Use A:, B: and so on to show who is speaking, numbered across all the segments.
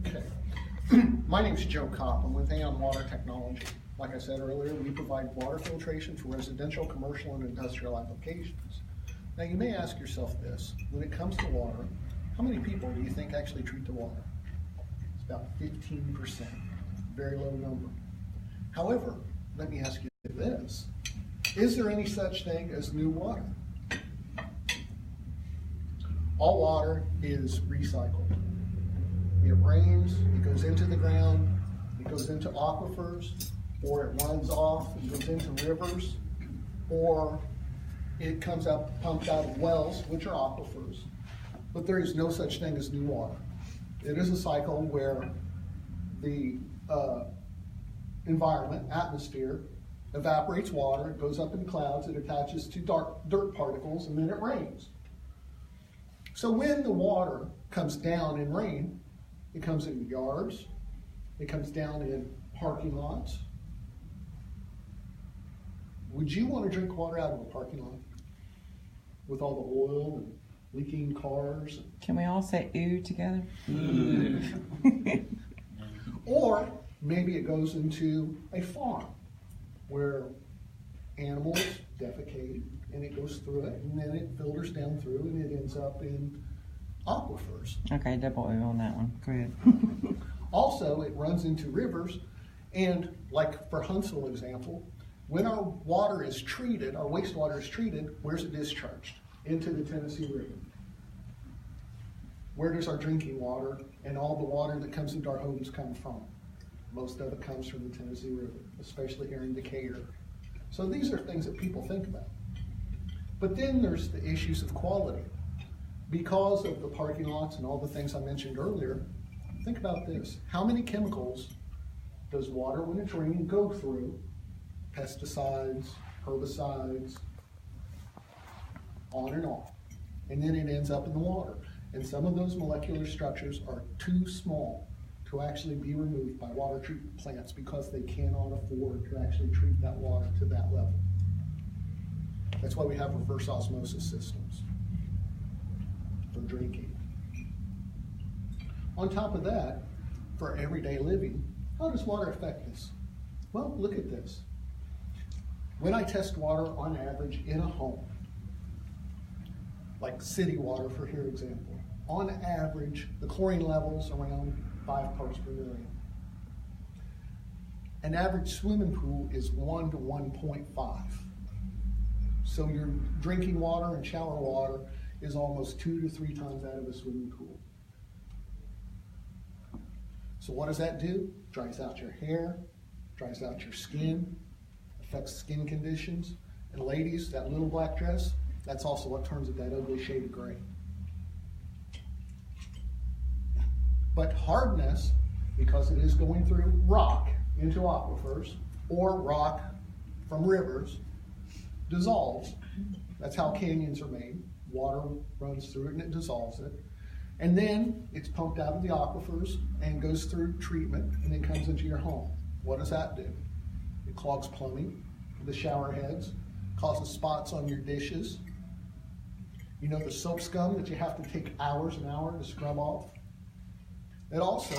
A: Okay. My name's Joe Copp. I'm with Aon Water Technology. Like I said earlier, we provide water filtration for residential, commercial, and industrial applications. Now you may ask yourself this, when it comes to water, how many people do you think actually treat the water? It's about 15%, very low number. However, let me ask you this, is there any such thing as new water? All water is recycled. It rains, it goes into the ground, it goes into aquifers, or it runs off and goes into rivers, or it comes out, pumped out of wells, which are aquifers. But there is no such thing as new water. It is a cycle where the environment, atmosphere, evaporates water, it goes up in clouds, it attaches to dirt particles, and then it rains. So when the water comes down in rain, it comes in yards, it comes down in parking lots. Would you want to drink water out of a parking lot with all the oil and leaking cars?
B: Can we all say ooh together?
A: Or maybe it goes into a farm where animals defecate and it goes through it and then it filters down through and it ends up in aquifers.
B: Okay, double ooh on that one. Go ahead.
A: Also, it runs into rivers, and like for Huntsville example, when our water is treated, our wastewater is treated, where's it discharged? Into the Tennessee River. Where does our drinking water and all the water that comes into our homes come from? Most of it comes from the Tennessee River, especially here in Decatur. So these are things that people think about. But then there's the issues of quality. Because of the parking lots and all the things I mentioned earlier, think about this. How many chemicals does water, when it's raining, go through? Pesticides, herbicides, on and on. And then it ends up in the water. And some of those molecular structures are too small to actually be removed by water treatment plants because they cannot afford to actually treat that water to that level. That's why we have reverse osmosis systems for drinking. On top of that, for everyday living, how does water affect us? Well, look at this. When I test water on average in a home, like city water for here example, on average, the chlorine level's around 5 parts per million. An average swimming pool is 1 to 1.5. So your drinking water and shower water is almost 2 to 3 times that of a swimming pool. So what does that do? Dries out your hair, dries out your skin, affects skin conditions. And ladies, that little black dress, that's also what turns it that ugly shade of gray. But hardness, because it is going through rock into aquifers, or rock from rivers, dissolves. That's how canyons are made. Water runs through it and it dissolves it. And then it's pumped out of the aquifers and goes through treatment and then comes into your home. What does that do? It clogs plumbing, the shower heads, causes spots on your dishes. You know the soap scum that you have to take hours and hours to scrub off? It also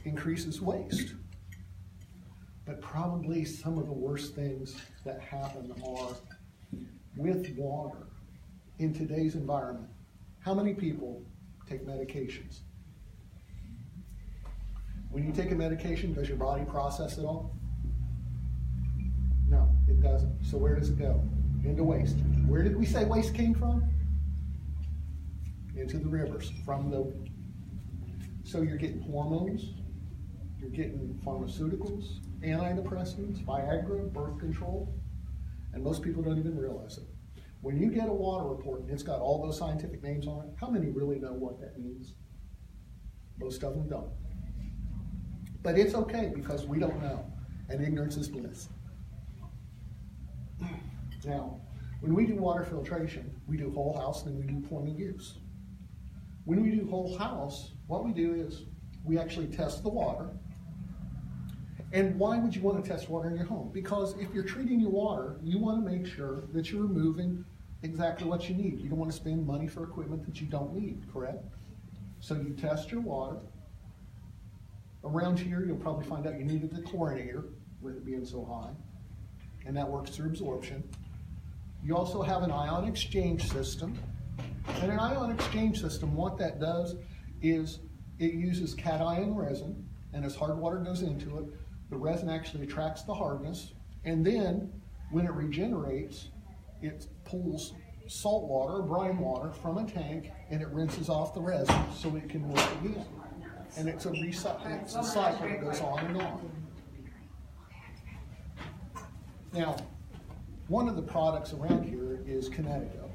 A: increases waste. But probably some of the worst things that happen are with water in today's environment. How many people take medications? When you take a medication, does your body process it all? No, it doesn't. So where does it go? Into waste. Where did we say waste came from? Into the rivers, so you're getting hormones, you're getting pharmaceuticals, antidepressants, Viagra, birth control, and most people don't even realize it. When you get a water report and it's got all those scientific names on it, how many really know what that means? Most of them don't. But it's okay because we don't know, and ignorance is bliss. Now, when we do water filtration, we do whole house and then we do point of use. When we do whole house, what we do is we actually test the water. And why would you want to test water in your home? Because if you're treating your water, you want to make sure that you're removing exactly what you need. You don't want to spend money for equipment that you don't need, correct? So you test your water, Around here, you'll probably find out you needed the chlorinator with it being so high, and that works through absorption. You also have an ion exchange system. And an ion exchange system, what that does is it uses cation resin, and as hard water goes into it, the resin actually attracts the hardness, and then when it regenerates, it pulls salt water or brine water from a tank and it rinses off the resin so it can work again. And it's a cycle that goes on and on. Now, one of the products around here is Kinetico,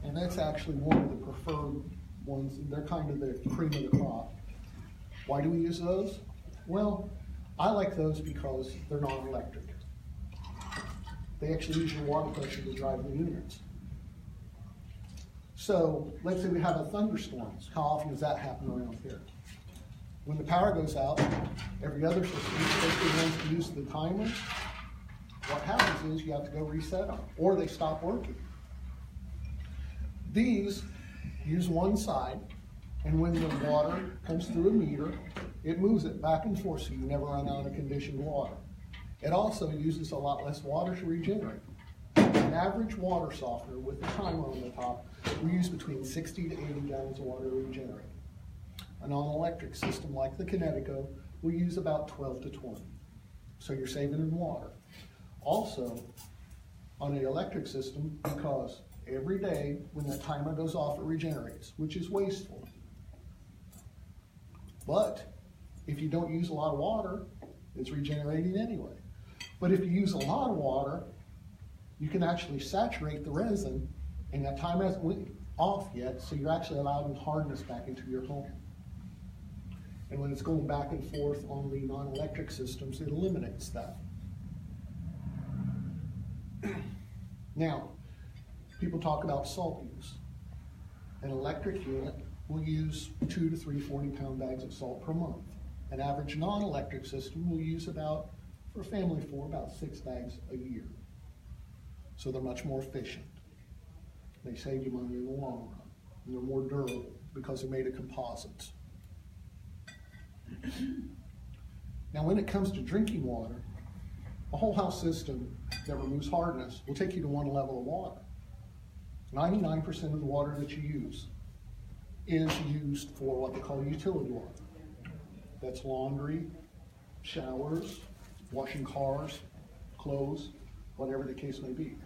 A: and that's actually one of the preferred ones. They're kind of the cream of the crop. Why do we use those? Well, I like those because they're non-electric. They actually use your water pressure to drive the units. So let's say we have a thunderstorm. How often does that happen around here? When the power goes out, every other system, especially the ones that use the timer, what happens is you have to go reset them, or they stop working. These use one side, and when the water comes through a meter, it moves it back and forth so you never run out of conditioned water. It also uses a lot less water to regenerate. An average water softener with a timer on the top will use between 60 to 80 gallons of water to regenerate. A non-electric system like the Kinetico will use about 12 to 20. So you're saving in water. Also, on the electric system, because every day when the timer goes off, it regenerates, which is wasteful. But if you don't use a lot of water, it's regenerating anyway. But if you use a lot of water, you can actually saturate the resin, and that time hasn't went off yet, so you're actually allowing hardness back into your home. And when it's going back and forth on the non-electric systems, it eliminates that. Now, people talk about salt use. An electric unit will use 2 to 3 40-pound bags of salt per month. An average non-electric system will use about, for a family of 4, about 6 bags a year. So they're much more efficient. They save you money in the long run. And they're more durable because they're made of composites. Now, when it comes to drinking water, a whole house system that removes hardness will take you to one level of water. 99% of the water that you use is used for what they call utility water. That's laundry, showers, washing cars, clothes, whatever the case may be.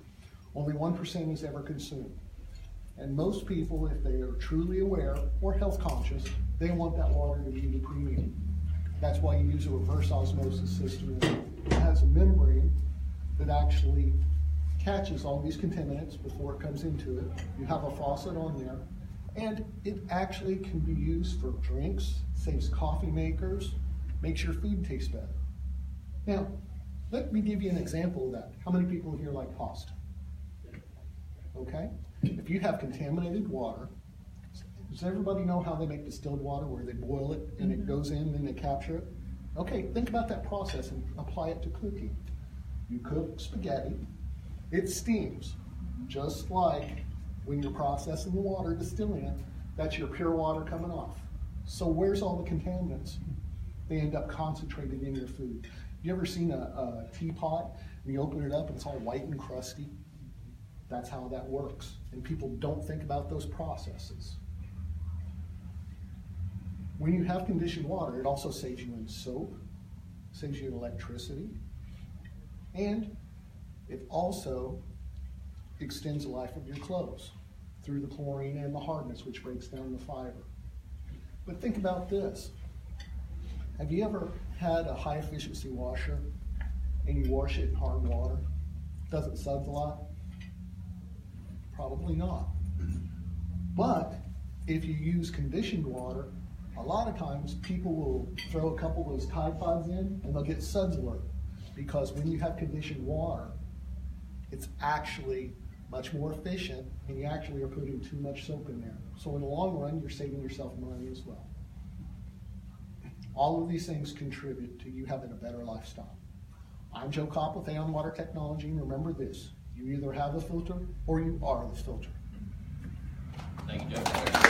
A: Only 1% is ever consumed. And most people, if they are truly aware or health conscious, they want that water to be the premium. That's why you use a reverse osmosis system. It has a membrane that actually catches all these contaminants before it comes into it. You have a faucet on there, and it actually can be used for drinks, saves coffee makers, makes your food taste better. Now, let me give you an example of that. How many people here like pasta? Okay? If you have contaminated water, does everybody know how they make distilled water, where they boil it and it goes in and they capture it? Okay, think about that process and apply it to cooking. You cook spaghetti, it steams, just like when you're processing the water, distilling it, that's your pure water coming off. So where's all the contaminants? They end up concentrated in your food. You ever seen a teapot and you open it up and it's all white and crusty? That's how that works. And people don't think about those processes. When you have conditioned water, it also saves you in soap, saves you in electricity, and it also extends the life of your clothes through the chlorine and the hardness, which breaks down the fiber. But think about this. Have you ever had a high efficiency washer and you wash it in hard water? Does it suds a lot? Probably not. But if you use conditioned water, a lot of times people will throw a couple of those Tide Pods in and they'll get suds alert, because when you have conditioned water, it's actually much more efficient and you actually are putting too much soap in there. So in the long run, you're saving yourself money as well. All of these things contribute to you having a better lifestyle. I'm Joe Copp with Aon Water Technology, and remember this, you either have a filter or you are the filter.
C: Thank you, Joe.